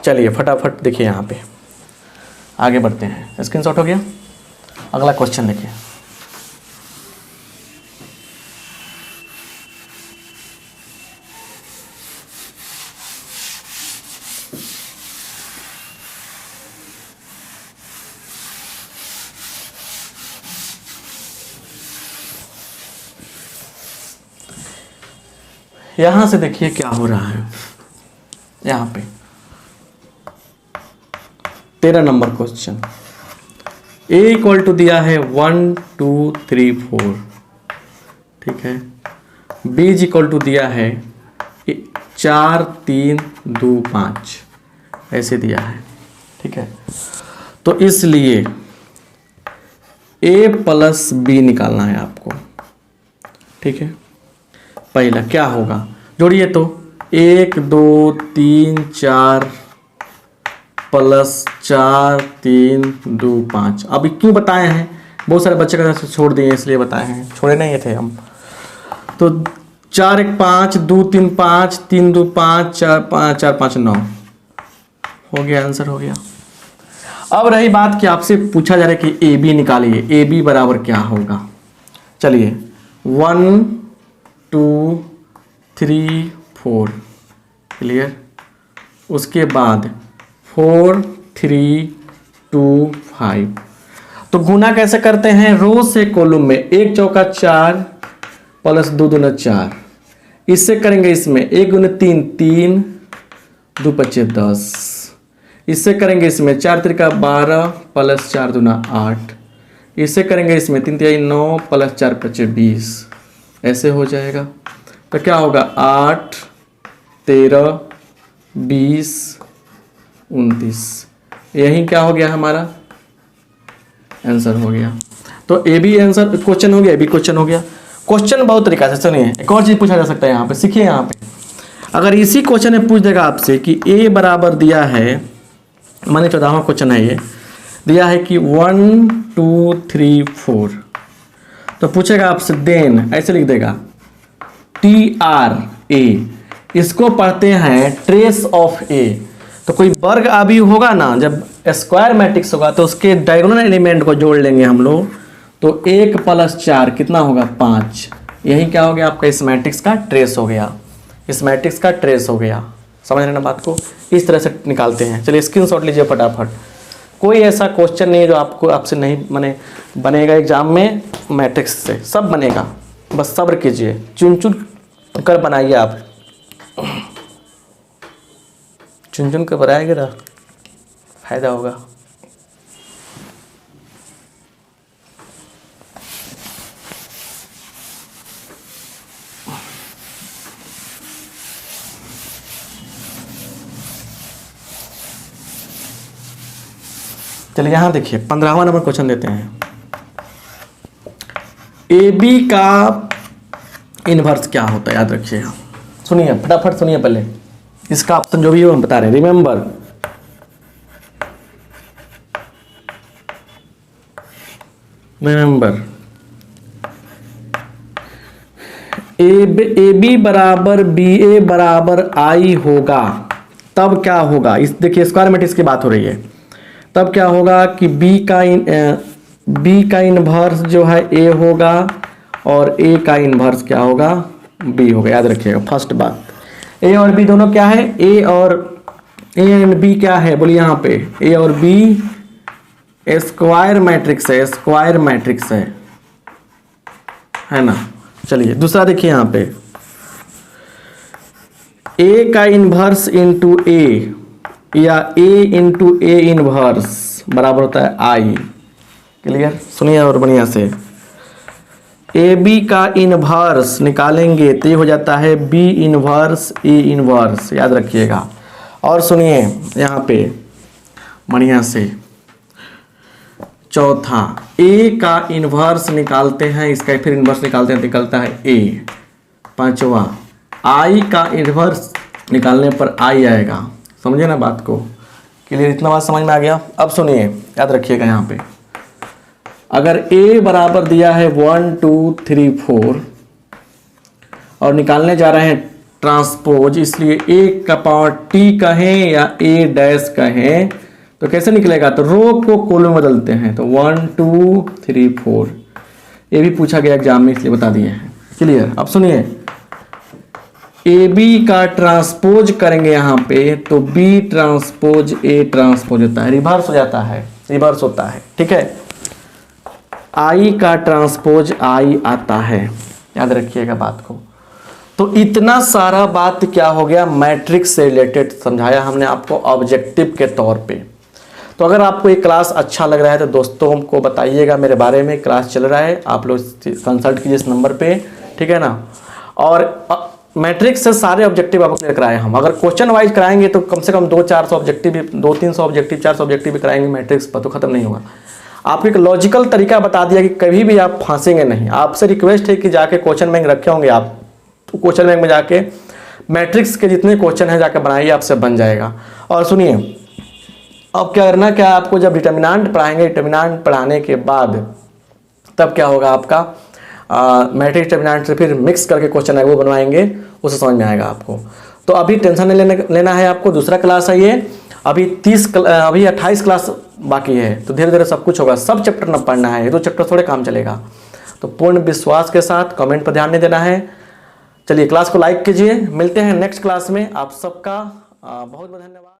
चलिए फटाफट देखिए, यहाँ पे आगे बढ़ते हैं। स्क्रीनशॉट हो गया, अगला क्वेश्चन देखिए। यहां से देखिए क्या हो रहा है। यहां पे 13 number question, A equal to दिया है 1 2 3 4, ठीक है। B इक्वल टू दिया है 4 3 2 5, ऐसे दिया है, ठीक है। तो इसलिए A प्लस B निकालना है आपको, ठीक है। पहला क्या होगा, जोड़िए तो 1 2 3 4 प्लस 4 3 2 5। अब क्यों बताए हैं, बहुत सारे बच्चे का छोड़ दिए इसलिए बताए हैं, छोड़े नहीं थे हम। तो 4 1 5 2 3 5 3 2 5 4 5 9 हो गया, आंसर हो गया। अब रही बात कि आपसे पूछा जा रहा है कि ए बी निकालिए, ए बी बराबर क्या होगा। चलिए 1 2 3 4 क्लियर, उसके बाद 4 3 2 5। तो गुना कैसे करते हैं, रो से कॉलम में, 1 चौका 4 प्लस 2 दूना 4, इससे करेंगे इसमें 1 गुना 3 3 2 पच्चे 10, इससे करेंगे इसमें 4 त्रिका 12 प्लस 4 दूना 8, इससे करेंगे इसमें 3 तिहाई 9 प्लस 4 पच्चे 20, ऐसे हो जाएगा। तो क्या होगा 8 13 20 29, यही क्या हो गया हमारा आंसर हो गया। तो ए बी आंसर क्वेश्चन हो गया, ए बी क्वेश्चन हो गया। क्वेश्चन बहुत तरीका से, सुनिए एक और चीज पूछा जा सकता है यहाँ पे, सीखिए। यहाँ पे अगर इसी क्वेश्चन में पूछ देगा आपसे कि ए बराबर दिया है, माने 14वां क्वेश्चन है ये, दिया है कि 1 2 3 4, तो पूछेगा आपसे देन, ऐसे लिख देगा TRA, इसको पढ़ते हैं ट्रेस ऑफ ए। तो कोई वर्ग अवयव होगा ना, जब स्क्वायर मैट्रिक्स होगा तो उसके डायगोनल एलिमेंट को जोड़ लेंगे हम लोग, तो 1 + 4 कितना होगा 5। यही क्या हो गया आपका, इस मैट्रिक्स का ट्रेस हो गया, इस मैट्रिक्स का ट्रेस हो गया। समझ रहे ना बात को, इस तरह से निकालते हैं। चलिए स्क्रीनशॉट लीजिए फटाफट। कोई ऐसा क्वेश्चन नहीं है जो आपसे नहीं बनेगा एग्जाम में मैट्रिक्स से, सब बनेगा, बस सब्र कीजिए, चुन चुन कर बनाइए आप, चुन चुन कर बनाएंगे ना फायदा होगा। चलिए यहाँ देखिए 15वां नंबर क्वेश्चन देते हैं। ए बी का इनवर्स क्या होता है, याद रखिएगा। सुनिए फटाफट सुनिए, पहले इसका ऑप्शन जो भी हो हम बता रहे हैं। रिमेंबर ए बी बराबर बी ए बराबर आई होगा, तब क्या होगा। इस देखिए स्क्वायर मैट्रिक्स की बात हो रही है। तब क्या होगा कि बी का इन्वर्स जो है ए होगा और ए का इन्वर्स क्या होगा, बी होगा। याद रखिएगा फर्स्ट बात, ए और बी दोनों क्या है, ए एंड बी क्या है, बोलिए यहाँ पे ए और बी स्क्वायर मैट्रिक्स है, स्क्वायर मैट्रिक्स है ना। चलिए दूसरा देखिए यहाँ पे, ए का इन्वर्स इंटू ए या ए इंटू ए इन्वर्स बराबर होता है आई। क्लियर, सुनिए और बढ़िया से, ए बी का इन्वर्स निकालेंगे तो ये हो जाता है बी इन्वर्स ए इन्वर्स, याद रखिएगा। और सुनिए यहाँ पे बढ़िया से, चौथा ए का इन्वर्स निकालते हैं, इसका फिर इन्वर्स निकालते हैं, निकलता है ए। पांचवा आई का इन्वर्स निकालने पर आई आएगा। समझे ना बात को, क्लियर, इतना बात समझ में आ गया। अब सुनिए याद रखिएगा यहाँ पे, अगर a बराबर दिया है 1 2 3 4 और निकालने जा रहे हैं ट्रांसपोज, इसलिए a का पावर t कहें या a डैश कहें तो कैसे निकलेगा, तो रो को कॉलम में बदलते हैं, तो 1 2 3 4। ये भी पूछा गया एग्जाम में इसलिए बता दिए हैं। क्लियर, अब सुनिए, ए बी का ट्रांसपोज करेंगे यहाँ पे तो बी ट्रांसपोज ए ट्रांसपोज होता है, रिवर्स हो जाता है, रिवर्स होता है। ठीक है, आई का ट्रांसपोज आई आता है, याद रखिएगा बात को। तो इतना सारा बात क्या हो गया, मैट्रिक्स से रिलेटेड समझाया हमने आपको ऑब्जेक्टिव के तौर पे। तो अगर आपको ये क्लास अच्छा लग रहा है तो दोस्तों को बताइएगा मेरे बारे में, क्लास चल रहा है, आप लोग कंसल्ट कीजिए इस नंबर पे, ठीक है ना। और मैट्रिक्स से सारे ऑब्जेक्टिव आपको क्लियर कराए हम। अगर क्वेश्चन वाइज कराएंगे तो कम से कम 200-400 ऑब्जेक्टिव भी, 200-300 ऑब्जेक्टिव 400 ऑब्जेक्टिव भी कराएंगे मैट्रिक्स पर, तो खत्म नहीं होगा। आपको एक लॉजिकल तरीका बता दिया कि कभी भी आप फंसेंगे नहीं। आपसे रिक्वेस्ट है कि जाके क्वेश्चन बैंक रखे होंगे आप, तो क्वेश्चन बैंक में जाके मैट्रिक्स के जितने क्वेश्चन हैं जाके बनाइए, आपसे बन जाएगा। और सुनिए अब क्या करना, क्या आपको जब डिटर्मिनेंट पढ़ाएंगे, डिटर्मिनेंट पढ़ाने के बाद तब क्या होगा आपका मैट्रिक्स डिटर्मिनेंट से फिर मिक्स करके क्वेश्चन है वो बनवाएंगे, उसे समझ में आएगा आपको। तो अभी टेंशन नहीं लेना है आपको, दूसरा क्लास है ये, अभी 28 क्लास बाकी है, तो धीरे धीरे सब कुछ होगा। सब चैप्टर न पढ़ना है, ये तो चैप्टर थोड़े काम चलेगा। तो पूर्ण विश्वास के साथ कमेंट पर ध्यान नहीं देना है। चलिए क्लास को लाइक कीजिए, मिलते हैं नेक्स्ट क्लास में। आप सबका बहुत बहुत धन्यवाद।